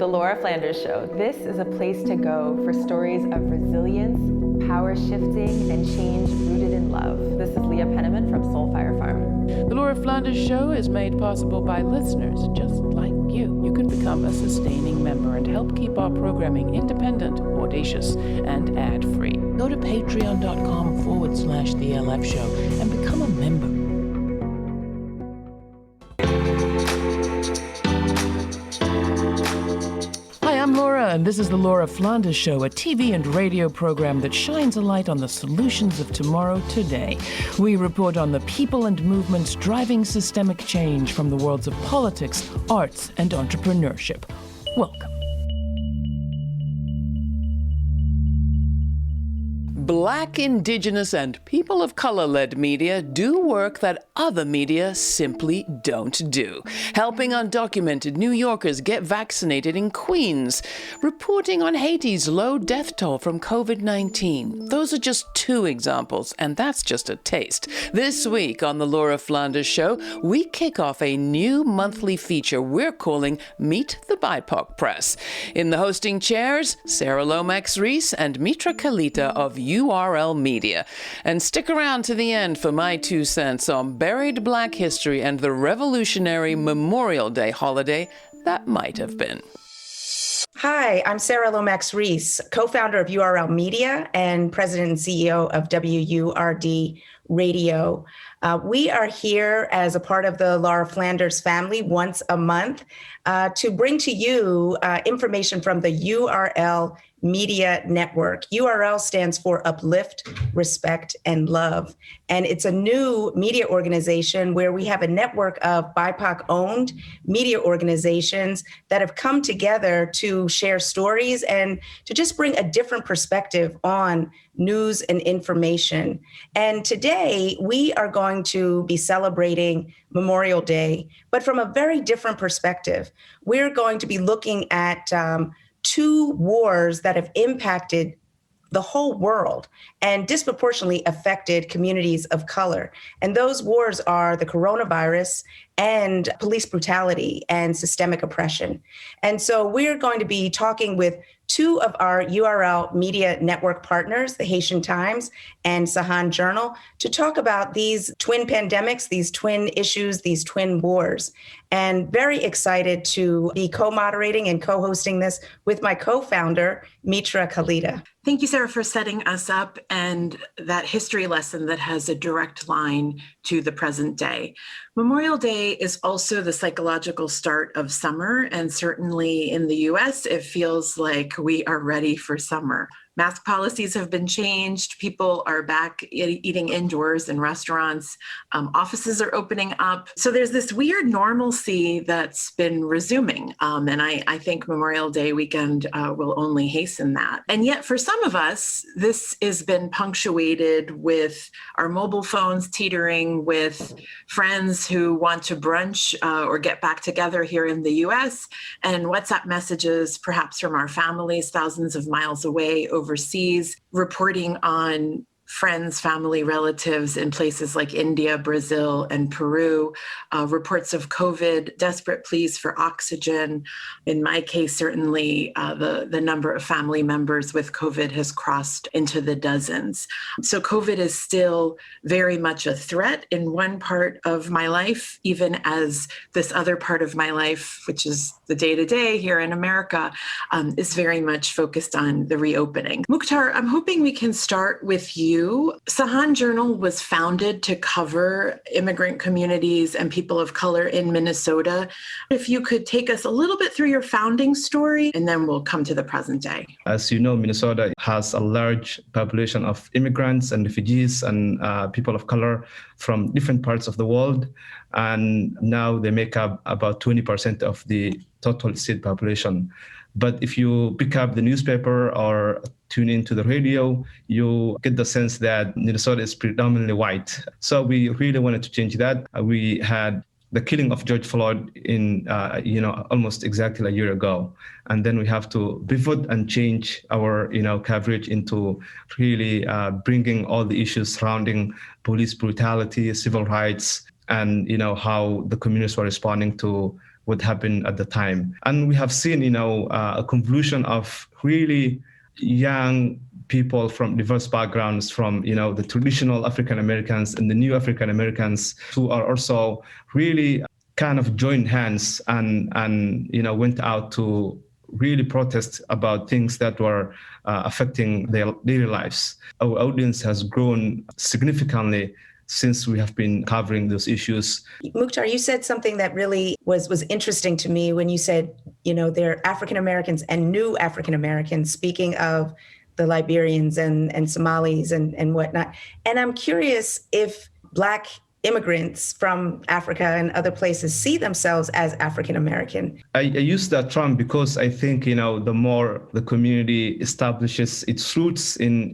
The Laura Flanders Show. This is a place to go for stories of resilience, power shifting, and change rooted in love. This is Leah Penniman from Soulfire Farm. The Laura Flanders Show is made possible by listeners just like you. You can become a sustaining member and help keep our programming independent, audacious, and ad-free. Go to patreon.com/The LF Show and become a member. I'm Laura, and this is the Laura Flanders Show, a TV and radio program that shines a light on the solutions of tomorrow today. We report on the people and movements driving systemic change from the worlds of politics, arts, and entrepreneurship. Welcome. Black, Indigenous, and people of color-led media do work that other media simply don't do. Helping undocumented New Yorkers get vaccinated in Queens. Reporting on Haiti's low death toll from COVID-19. Those are just two examples, and that's just a taste. This week on the Laura Flanders Show, we kick off a new monthly feature we're calling Meet the BIPOC Press. In the hosting chairs, Sara Lomax-Reese and Mitra Kalita of URL Media. And stick around to the end for my 2 cents on buried Black history and the revolutionary Memorial Day holiday that might have been. Hi, I'm Sara Lomax-Reese, co-founder of URL Media and president and CEO of WURD Radio. We are here as a part of the Laura Flanders family once a month to bring to you information from the URL Media Network. URL stands for Uplift, Respect, and Love. And it's a new media organization where we have a network of BIPOC-owned media organizations that have come together to share stories and to just bring a different perspective on news and information. And today we are going to be celebrating Memorial Day, but from a very different perspective. We're going to be looking at two wars that have impacted the whole world and disproportionately affected communities of color. And those wars are the coronavirus and police brutality and systemic oppression. And so we're going to be talking with two of our URL Media Network partners, the Haitian Times and Sahan Journal, to talk about these twin pandemics, these twin issues, these twin wars. And very excited to be co-moderating and co-hosting this with my co-founder, Mitra Kalita. Thank you, Sara, for setting us up and that history lesson that has a direct line to the present day. Memorial Day is also the psychological start of summer, and certainly in the US, it feels like we are ready for summer. Mask policies have been changed. People are back eating indoors in restaurants. Offices are opening up. So there's this weird normalcy that's been resuming. And I think Memorial Day weekend will only hasten that. And yet for some of us, this has been punctuated with our mobile phones teetering, with friends who want to brunch or get back together here in the US, and WhatsApp messages, perhaps from our families thousands of miles away overseas, reporting on friends, family, relatives in places like India, Brazil, and Peru, reports of COVID, desperate pleas for oxygen. In my case, certainly the number of family members with COVID has crossed into the dozens. So COVID is still very much a threat in one part of my life, even as this other part of my life, which is the day-to-day here in America, is very much focused on the reopening. Mukhtar, I'm hoping we can start with you. Sahan Journal was founded to cover immigrant communities and people of color in Minnesota. If you could take us a little bit through your founding story, and then we'll come to the present day. As you know, Minnesota has a large population of immigrants and refugees and people of color from different parts of the world. And now they make up about 20% of the total state population. But if you pick up the newspaper or tune into the radio, you get the sense that Minnesota is predominantly white. So we really wanted to change that. We had the killing of George Floyd in, almost exactly a year ago. And then we have to pivot and change our, coverage into really bringing all the issues surrounding police brutality, civil rights, and, how the communities were responding to what happened at the time. And we have seen, a convolution of really young people from diverse backgrounds, from, the traditional African Americans and the new African Americans, who are also really kind of joined hands and went out to really protest about things that were affecting their daily lives. Our audience has grown significantly since we have been covering those issues. Mukhtar, you said something that really was interesting to me when you said, they're African Americans and new African Americans, speaking of the Liberians and Somalis and whatnot. And I'm curious if Black immigrants from Africa and other places see themselves as African American. I use that term because I think, the more the community establishes its roots in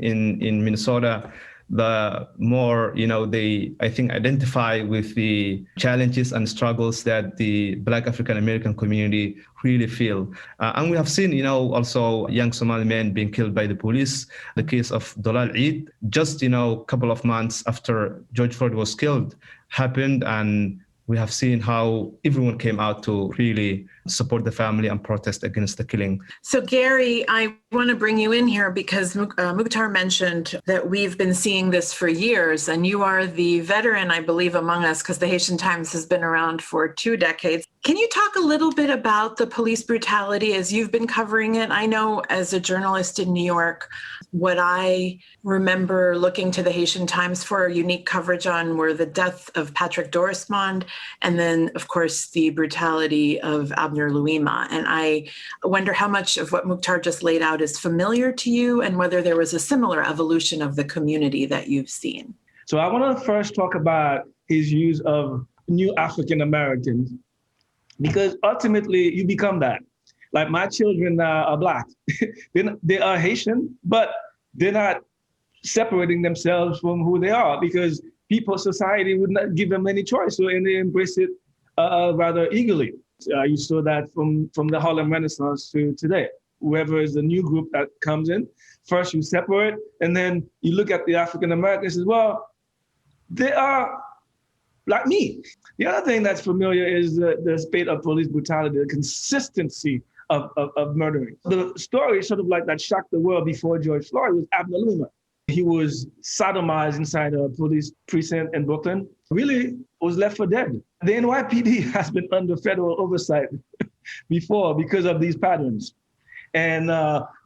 Minnesota, the more, they, I think, identify with the challenges and struggles that the Black African American community really feel. And we have seen, also young Somali men being killed by the police. The case of Dolal Eid, just, a couple of months after George Floyd was killed, happened. And we have seen how everyone came out to really support the family and protest against the killing. So Garry, I want to bring you in here because Mukhtar mentioned that we've been seeing this for years, and you are the veteran, I believe, among us, because the Haitian Times has been around for 2 decades. Can you talk a little bit about the police brutality as you've been covering it? I know as a journalist in New York, what I remember looking to the Haitian Times for unique coverage on were the death of Patrick Dorismond, and then, of course, the brutality of Abner Louima. And I wonder how much of what Mukhtar just laid out is familiar to you, and whether there was a similar evolution of the community that you've seen. So I want to first talk about his use of new African Americans, because ultimately you become that. Like my children are Black. They are Haitian, but they're not separating themselves from who they are, because society would not give them any choice, and they embrace it rather eagerly. You saw that from the Harlem Renaissance to today. Whoever is the new group that comes in, first you separate, and then you look at the African Americans as well. They are like me. The other thing that's familiar is the spate of police brutality, the consistency of murdering. The story sort of like that shocked the world before George Floyd was Abner Louima. He was sodomized inside a police precinct in Brooklyn, really was left for dead. The NYPD has been under federal oversight before because of these patterns. And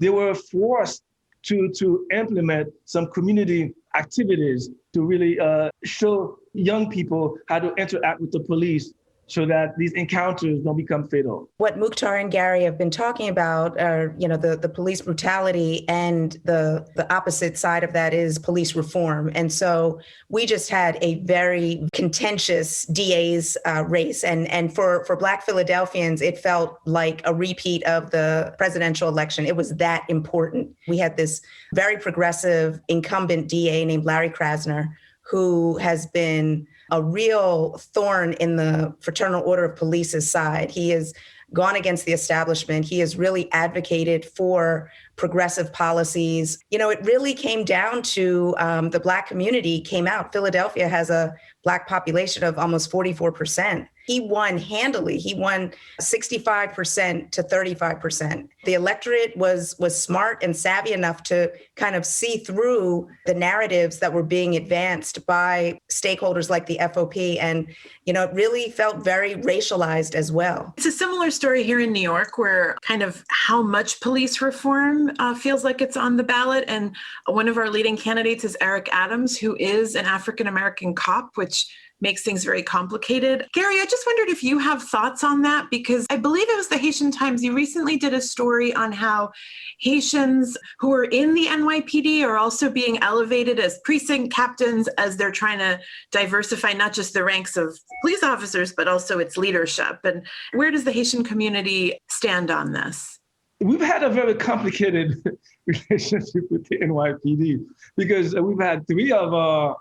they were forced to implement some community activities to really show young people how to interact with the police so that these encounters don't become fatal. What Mukhtar and Garry have been talking about are, the police brutality, and the opposite side of that is police reform. And so we just had a very contentious DA's race. And for Black Philadelphians, it felt like a repeat of the presidential election. It was that important. We had this very progressive incumbent DA named Larry Krasner, who has been a real thorn in the Fraternal Order of Police's side. He has gone against the establishment. He has really advocated for progressive policies. It really came down to the Black community came out. Philadelphia has a Black population of almost 44%. He won handily. He won 65% to 35%. The electorate was smart and savvy enough to kind of see through the narratives that were being advanced by stakeholders like the FOP. And, it really felt very racialized as well. It's a similar story here in New York, where kind of how much police reform feels like it's on the ballot. And one of our leading candidates is Eric Adams, who is an African-American cop, which makes things very complicated. Garry, I just wondered if you have thoughts on that, because I believe it was the Haitian Times. You recently did a story on how Haitians who are in the NYPD are also being elevated as precinct captains as they're trying to diversify not just the ranks of police officers, but also its leadership. And where does the Haitian community stand on this? We've had a very complicated relationship with the NYPD, because we've had 3 of our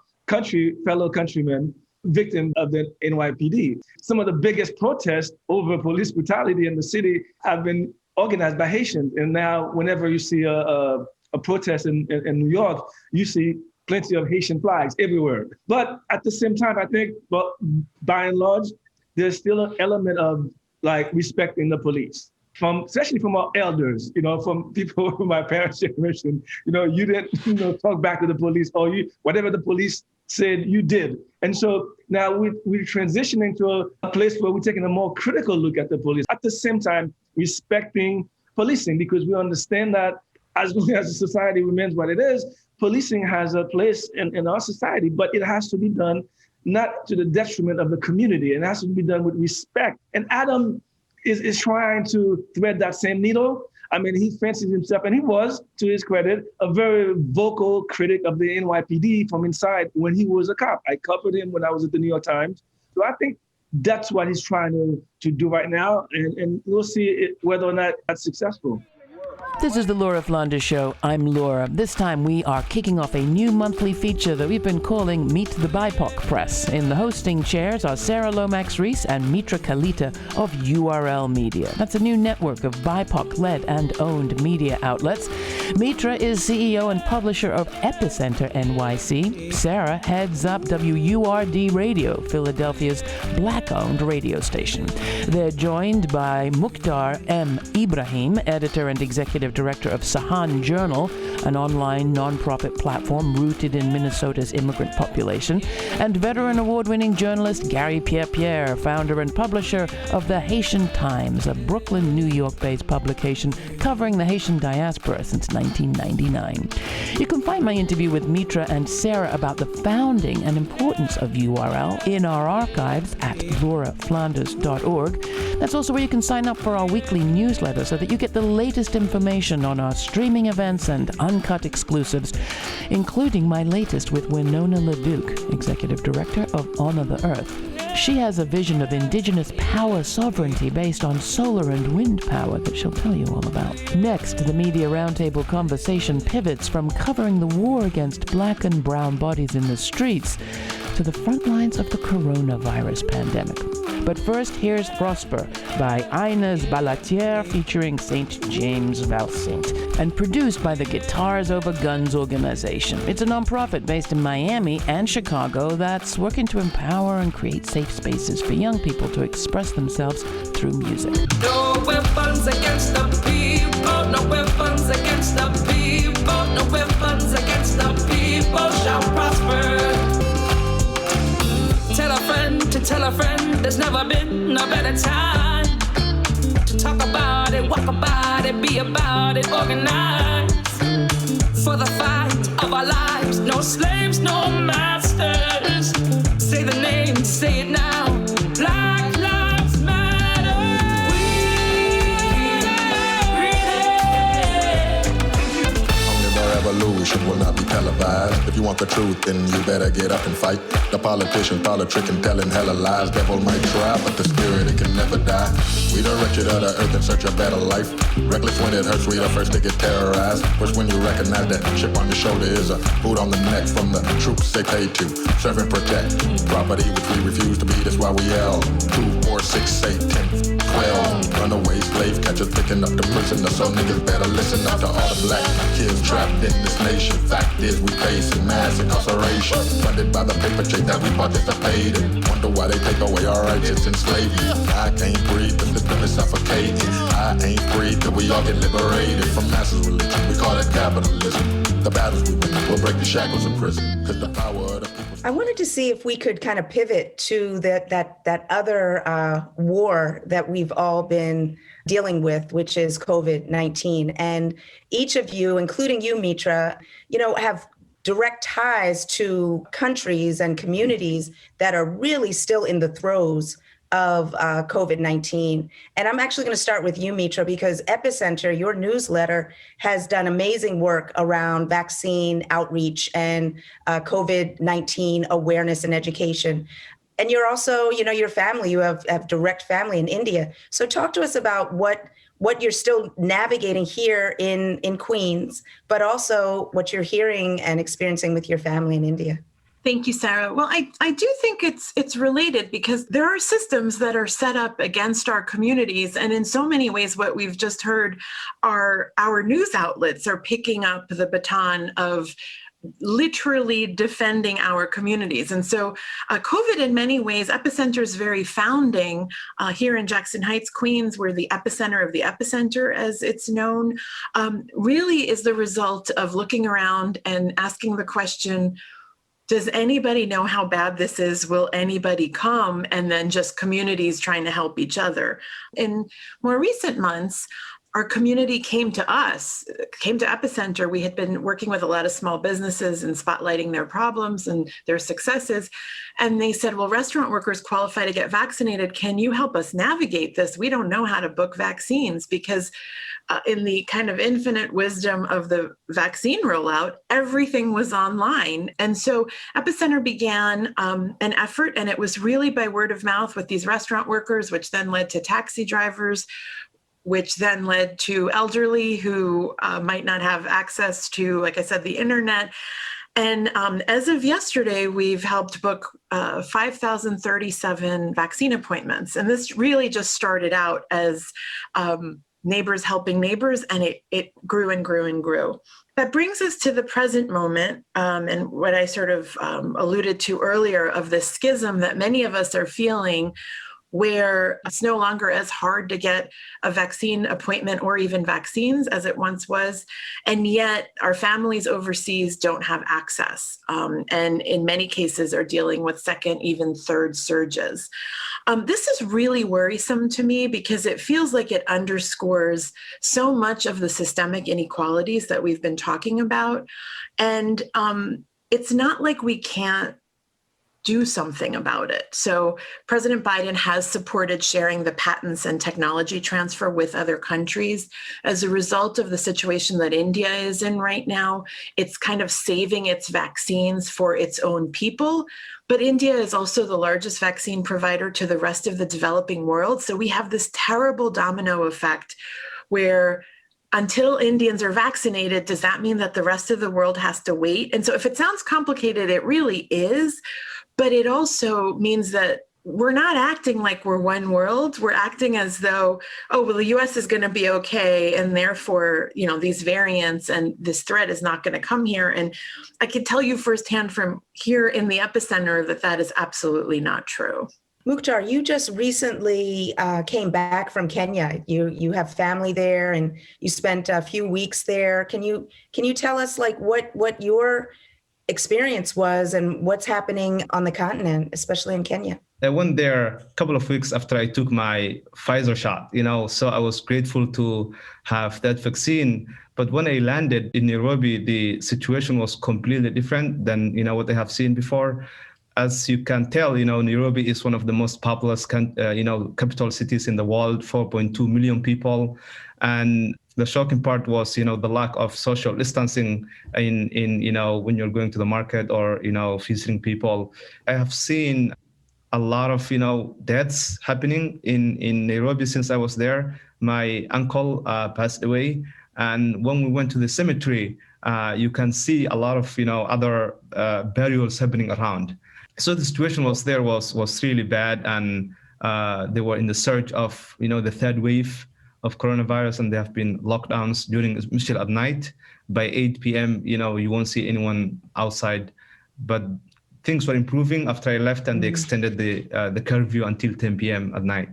fellow countrymen victims of the NYPD. Some of the biggest protests over police brutality in the city have been organized by Haitians. And now whenever you see a protest in New York, you see plenty of Haitian flags everywhere. But at the same time, I think, by and large, there's still an element of like respecting the police, especially from our elders, from people from my parents' generation. You didn't, talk back to the police, or whatever the police said, you did. And so now we're transitioning to a place where we're taking a more critical look at the police, at the same time respecting policing, because we understand that as long as the society remains what it is, policing has a place in our society, but it has to be done not to the detriment of the community. It has to be done with respect. And Adam is trying to thread that same needle. I mean, he fancies himself, and he was, to his credit, a very vocal critic of the NYPD from inside when he was a cop. I covered him when I was at the New York Times. So I think that's what he's trying to do right now, and we'll see whether or not that's successful. This is the Laura Flanders Show. I'm Laura. This time we are kicking off a new monthly feature that we've been calling Meet the BIPOC Press. In the hosting chairs are Sara Lomax-Reese and Mitra Kalita of URL Media. That's a new network of BIPOC-led and owned media outlets. Mitra is CEO and publisher of Epicenter NYC. Sara heads up WURD Radio, Philadelphia's Black-owned radio station. They're joined by Mukhtar Ibrahim, editor and executive director of Sahan Journal, an online nonprofit platform rooted in Minnesota's immigrant population, and veteran award-winning journalist Garry Pierre-Pierre, founder and publisher of the Haitian Times, a Brooklyn, New York-based publication covering the Haitian diaspora since 1999. You can find my interview with Mitra and Sara about the founding and importance of URL in our archives at lauraflanders.org. That's also where you can sign up for our weekly newsletter so that you get the latest information on our streaming events and uncut exclusives, including my latest with Winona LaDuke, Executive Director of Honor the Earth. She has a vision of indigenous power sovereignty based on solar and wind power that she'll tell you all about. Next, the Media Roundtable conversation pivots from covering the war against black and brown bodies in the streets to the front lines of the coronavirus pandemic. But first, here's Prosper by Inez Barlatier featuring St. James Valsin, and produced by the Guitars Over Guns organization. It's a nonprofit based in Miami and Chicago that's working to empower and create safe spaces for young people to express themselves through music. No weapons against the people, no weapons against the people, no weapons against the people shall prosper. Tell a friend to tell a friend, there's never been a better time to talk about it, walk about it, be about it, organize for the fight of our lives. No slaves, no masters. Say the name, say it now. Black Lives Matter. The revolution will not be televised. If you want the truth, then you better get up and fight. The politician, politicking, telling hella lies. Devil might try, but the spirit, it can never die. We the wretched of the earth in search of better life. Reckless when it hurts, we the first to get terrorized. First when you recognize that chip on your shoulder is a boot on the neck from the troops they pay to serve and protect. Property which we refuse to be, that's why we yell. 2, 4, 6, 8, 10, 12. Runaway slave catchers picking up the prisoners. So niggas better listen up to all the black kids trapped in this nation. Fact is we facing mass incarceration, funded by the paper chase that we participate in. Wonder why they take away our rights, it's enslavement. I can't breathe, the system is suffocating. I ain't free till we all get liberated from masses religion. We call it capitalism. The battles we win will break the shackles of prison, cause the power of the people. I wanted to see if we could kind of pivot to that other war that we've all been dealing with, which is COVID-19. And each of you, including you, Mitra, have direct ties to countries and communities that are really still in the throes of COVID-19. And I'm actually going to start with you, Mitra, because Epicenter, your newsletter, has done amazing work around vaccine outreach and COVID-19 awareness and education. And you're also, your family, you have direct family in India. So talk to us about what you're still navigating here in Queens, but also what you're hearing and experiencing with your family in India. Thank you, Sara. Well, I do think it's related because there are systems that are set up against our communities. And in so many ways, what we've just heard are our news outlets are picking up the baton of literally defending our communities. And so COVID in many ways, Epicenter's very founding here in Jackson Heights, Queens, where the epicenter of the epicenter, as it's known, really is the result of looking around and asking the question, does anybody know how bad this is? Will anybody come? And then just communities trying to help each other. In more recent months, our community came to us, came to Epicenter. We had been working with a lot of small businesses and spotlighting their problems and their successes. And they said, well, restaurant workers qualify to get vaccinated. Can you help us navigate this? We don't know how to book vaccines because in the kind of infinite wisdom of the vaccine rollout, everything was online. And so Epicenter began an effort, and it was really by word of mouth with these restaurant workers, which then led to taxi drivers, which then led to elderly who might not have access to, like I said, the internet. And as of yesterday, we've helped book 5,037 vaccine appointments. And this really just started out as neighbors helping neighbors, and it grew and grew and grew. That brings us to the present moment, and what I sort of alluded to earlier of the schism that many of us are feeling, where it's no longer as hard to get a vaccine appointment or even vaccines as it once was. And yet our families overseas don't have access. And in many cases are dealing with second, even third surges. This is really worrisome to me because it feels like it underscores so much of the systemic inequalities that we've been talking about. And it's not like we can't do something about it. So President Biden has supported sharing the patents and technology transfer with other countries. As a result of the situation that India is in right now, it's kind of saving its vaccines for its own people. But India is also the largest vaccine provider to the rest of the developing world. So we have this terrible domino effect where until Indians are vaccinated, does that mean that the rest of the world has to wait? And so if it sounds complicated, it really is. But it also means that we're not acting like we're one world. We're acting as though, oh, well, the US is going to be okay. And therefore, these variants and this threat is not going to come here. And I can tell you firsthand from here in the epicenter that is absolutely not true. Mukhtar, you just recently came back from Kenya. You have family there and you spent a few weeks there. Can you tell us what your experience was and what's happening on the continent, especially in Kenya? I went there a couple of weeks after I took my Pfizer shot, so I was grateful to have that vaccine. But when I landed in Nairobi, the situation was completely different than, what I have seen before. As you can tell, Nairobi is one of the most populous, capital cities in the world, 4.2 million people. And the shocking part was, the lack of social distancing in when you're going to the market or, visiting people. I have seen a lot of, deaths happening in Nairobi since I was there. My uncle passed away. And when we went to the cemetery, you can see a lot of, other burials happening around. So the situation was really bad. And they were in the search of, the third wave of coronavirus, and there have been lockdowns especially at night. By 8 p.m., you won't see anyone outside. But things were improving after I left, and they extended the curfew until 10 p.m. at night.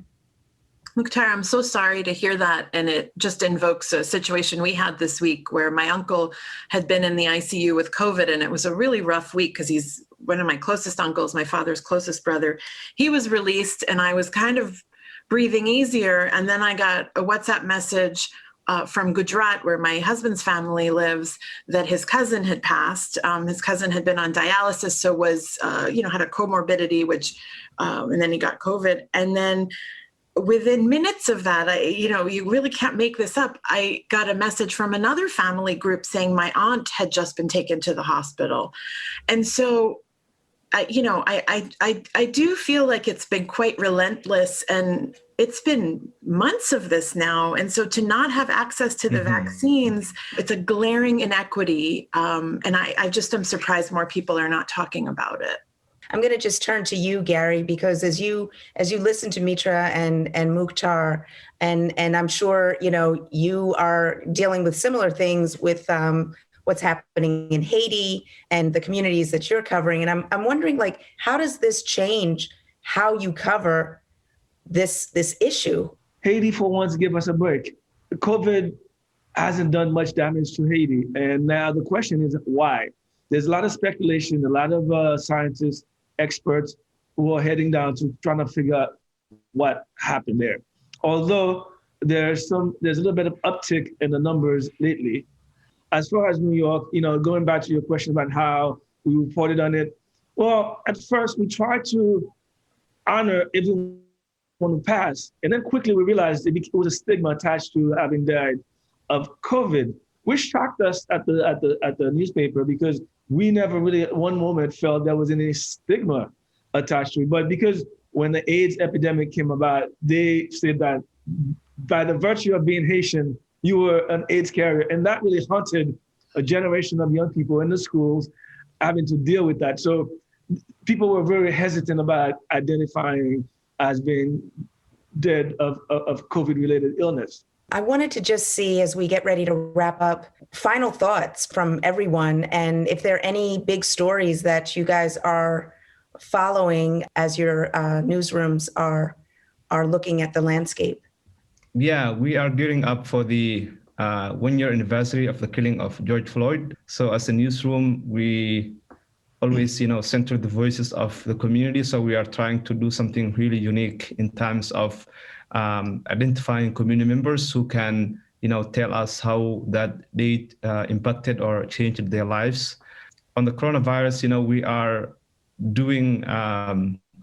Mukhtar, I'm so sorry to hear that. And it just invokes a situation we had this week where my uncle had been in the ICU with COVID, and it was a really rough week because he's one of my closest uncles, my father's closest brother. He was released, and I was kind of breathing easier. And then I got a WhatsApp message from Gujarat, where my husband's family lives, that his cousin had passed. His cousin had been on dialysis, so was, had a comorbidity, and then he got COVID. And then within minutes of that, you really can't make this up. I got a message from another family group saying my aunt had just been taken to the hospital. And so I do feel like it's been quite relentless, and it's been months of this now. And so to not have access to the vaccines, it's a glaring inequity. And I just am surprised more people are not talking about it. I'm going to just turn to you, Garry, because as you listen to Mitra and Mukhtar, and I'm sure, you are dealing with similar things with what's happening in Haiti and the communities that you're covering. And I'm wondering, like, how does this change how you cover this issue? Haiti, for once, give us a break. COVID hasn't done much damage to Haiti. And now the question is why? There's a lot of speculation, a lot of scientists, experts who are heading down to trying to figure out what happened there. Although there's a little bit of uptick in the numbers lately. As far as New York, going back to your question about how we reported on it. Well, at first we tried to honor everyone who passed, and then quickly we realized it was a stigma attached to having died of COVID, which shocked us at the newspaper because we never really at one moment felt there was any stigma attached to it. But because when the AIDS epidemic came about, they said that by the virtue of being Haitian, you were an AIDS carrier. And that really haunted a generation of young people in the schools having to deal with that. So people were very hesitant about identifying as being dead of COVID-related illness. I wanted to just see, as we get ready to wrap up, final thoughts from everyone, and if there are any big stories that you guys are following as your newsrooms are looking at the landscape. Yeah, we are gearing up for the 1-year anniversary of the killing of George Floyd. So as a newsroom, we always, center the voices of the community. So we are trying to do something really unique in terms of identifying community members who can, tell us how that date impacted or changed their lives. On the coronavirus, we are doing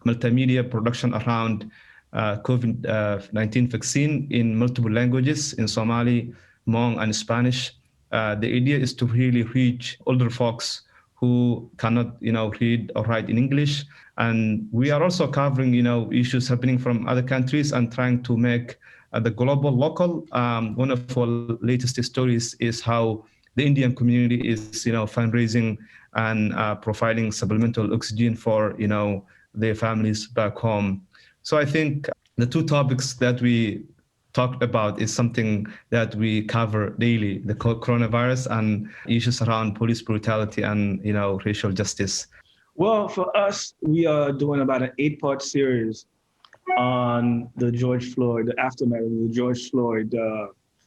multimedia production around COVID-19 vaccine in multiple languages, in Somali, Hmong, and Spanish. The idea is to really reach older folks who cannot, read or write in English. And we are also covering, issues happening from other countries and trying to make the global local. One of our latest stories is how the Indian community is, fundraising and providing supplemental oxygen for, their families back home. So I think the two topics that we talked about is something that we cover daily, the coronavirus and issues around police brutality and, racial justice. Well, for us, we are doing about an 8-part series on the aftermath of the George Floyd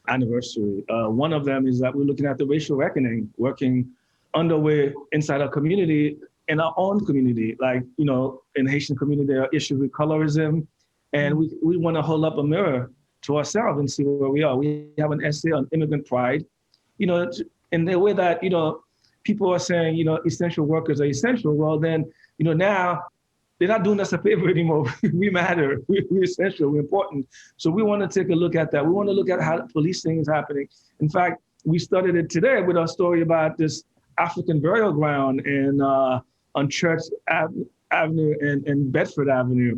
anniversary. One of them is that we're looking at the racial reckoning, working underway inside our community, in our own community. Like, in the Haitian community, there are issues with colorism, and we want to hold up a mirror to ourselves and see where we are. We have an essay on immigrant pride, in the way that, people are saying, essential workers are essential. Well, then, now they're not doing us a favor anymore. We matter, we're essential, we're important. So we want to take a look at that. We want to look at how policing is happening. In fact, we started it today with our story about this African burial ground on Church Avenue and Bedford Avenue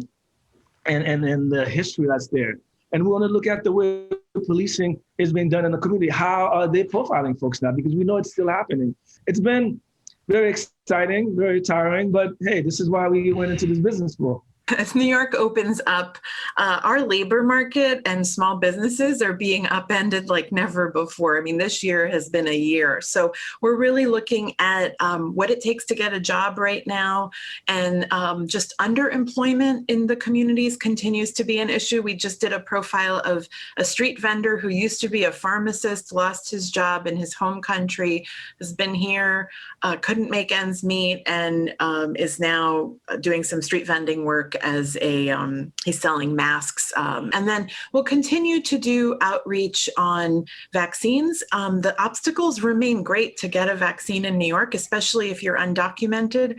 and the history that's there. And we want to look at the way policing is being done in the community. How are they profiling folks now? Because we know it's still happening. It's been very exciting, very tiring, but hey, this is why we went into this business for. As New York opens up, our labor market and small businesses are being upended like never before. I mean, this year has been a year. So we're really looking at what it takes to get a job right now. And just underemployment in the communities continues to be an issue. We just did a profile of a street vendor who used to be a pharmacist, lost his job in his home country, has been here, couldn't make ends meet, and is now doing some street vending work as he's selling masks. And then we'll continue to do outreach on vaccines. The obstacles remain great to get a vaccine in New York, especially if you're undocumented.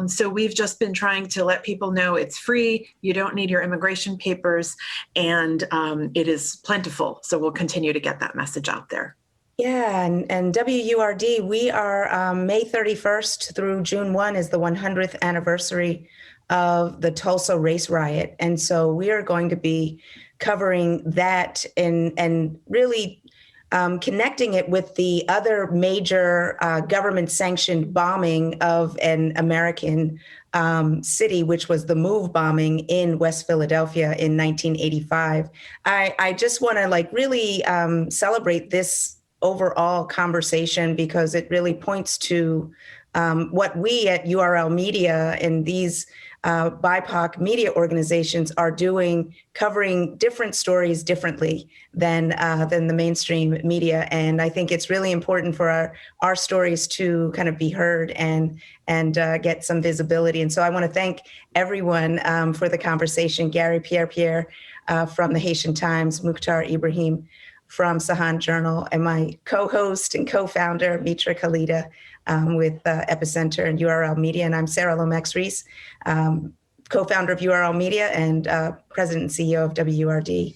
So we've just been trying to let people know it's free, you don't need your immigration papers, and it is plentiful. So we'll continue to get that message out there. Yeah, and WURD, we are May 31st through June 1 is the 100th anniversary of the Tulsa race riot. And so we are going to be covering that and really connecting it with the other major government-sanctioned bombing of an American city, which was the MOVE bombing in West Philadelphia in 1985. I just want to really celebrate this overall conversation because it really points to what we at URL Media and these BIPOC media organizations are doing, covering different stories differently than the mainstream media. And I think it's really important for our stories to kind of be heard and get some visibility. And so I want to thank everyone for the conversation. Garry Pierre-Pierre from the Haitian Times, Mukhtar Ibrahim from Sahan Journal, and my co-host and co-founder, Mitra Kalita, with Epicenter and URL Media. And I'm Sara Lomax-Reese, co-founder of URL Media and president and CEO of WURD.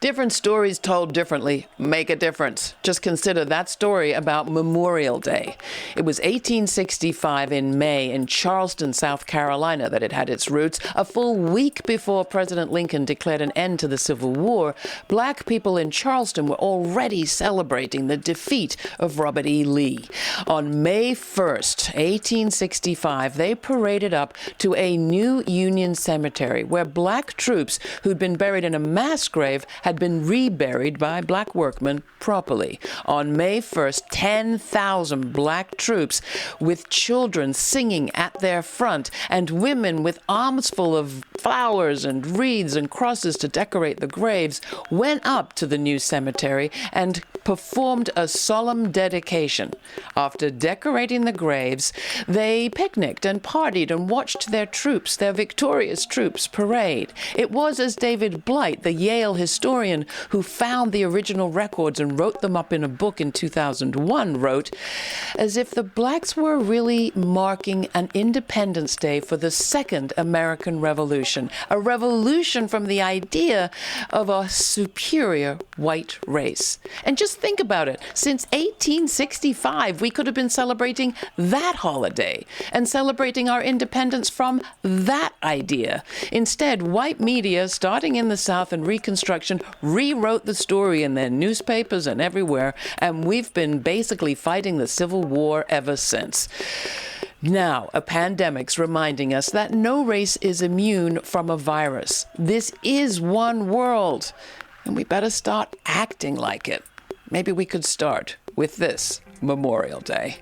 Different stories told differently make a difference. Just consider that story about Memorial Day. It was 1865 in May in Charleston, South Carolina that it had its roots. A full week before President Lincoln declared an end to the Civil War, Black people in Charleston were already celebrating the defeat of Robert E. Lee. On May 1st, 1865, they paraded up to a new Union cemetery where Black troops who'd been buried in a mass grave had been reburied by Black workmen properly. On May 1st, 10,000 Black troops with children singing at their front and women with arms full of flowers and wreaths and crosses to decorate the graves went up to the new cemetery and performed a solemn dedication. After decorating the graves, they picnicked and partied and watched their troops, their victorious troops, parade. It was, as David Blight, the Yale historian who found the original records and wrote them up in a book in 2001, wrote, as if the Blacks were really marking an Independence Day for the Second American Revolution, a revolution from the idea of a superior white race. And just think about it. Since 1865, we could have been celebrating that holiday and celebrating our independence from that idea. Instead, white media, starting in the South and Reconstruction, rewrote the story in their newspapers and everywhere, and we've been basically fighting the Civil War ever since. Now, a pandemic's reminding us that no race is immune from a virus. This is one world, and we better start acting like it. Maybe we could start with this Memorial Day.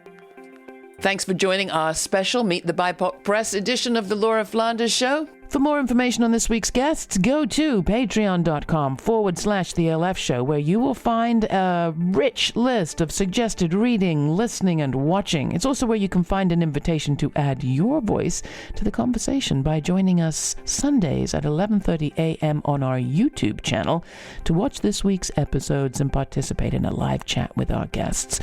Thanks for joining our special Meet the BIPOC Press edition of the Laura Flanders Show. For more information on this week's guests, go to patreon.com/The LF Show, where you will find a rich list of suggested reading, listening, and watching. It's also where you can find an invitation to add your voice to the conversation by joining us Sundays at 11:30 a.m. on our YouTube channel to watch this week's episodes and participate in a live chat with our guests.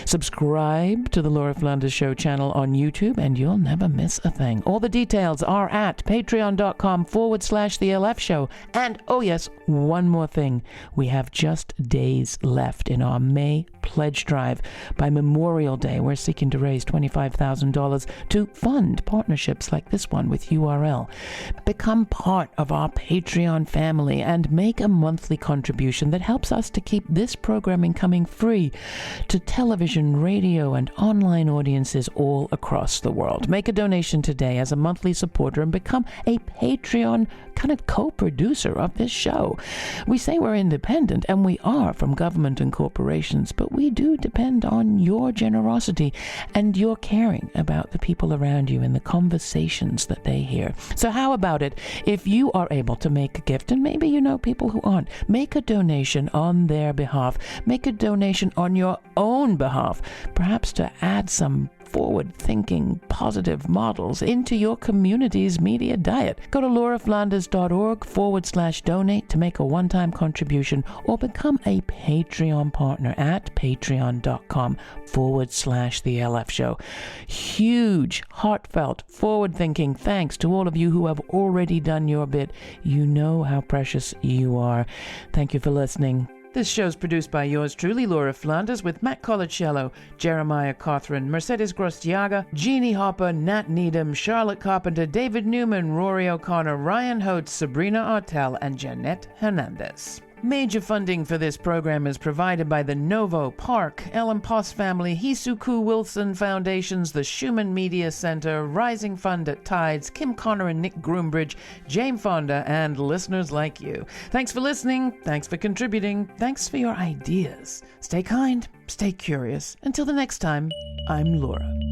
Subscribe to the Laura Flanders Show channel on YouTube, and you'll never miss a thing. All the details are at patreon.com/The LF Show. And oh yes, one more thing. We have just days left in our May pledge drive. By Memorial Day, we're seeking to raise $25,000 to fund partnerships like this one with URL. Become part of our Patreon family and make a monthly contribution that helps us to keep this programming coming free to television, radio, and online audiences all across the world. Make a donation today as a monthly supporter and become a Patreon kind of co-producer of this show. We say we're independent, and we are from government and corporations, but we do depend on your generosity and your caring about the people around you and the conversations that they hear. So how about it? If you are able to make a gift, and maybe you know people who aren't, make a donation on their behalf. Make a donation on your own behalf, perhaps to add some forward-thinking, positive models into your community's media diet. Go to lauraflanders.org/donate to make a one-time contribution or become a Patreon partner at patreon.com/The LF Show. Huge, heartfelt, forward-thinking thanks to all of you who have already done your bit. You know how precious you are. Thank you for listening. This show's produced by yours truly, Laura Flanders, with Matt Colacello, Jeremiah Cothran, Mercedes Grostiaga, Jeannie Hopper, Nat Needham, Charlotte Carpenter, David Newman, Rory O'Connor, Ryan Holtz, Sabrina Artel, and Jeanette Hernandez. Major funding for this program is provided by the Novo, Park, Ellen Poss Family, Hisuku Wilson Foundations, the Schumann Media Center, Rising Fund at Tides, Kim Connor and Nick Groombridge, Jane Fonda, and listeners like you. Thanks for listening. Thanks for contributing. Thanks for your ideas. Stay kind. Stay curious. Until the next time, I'm Laura.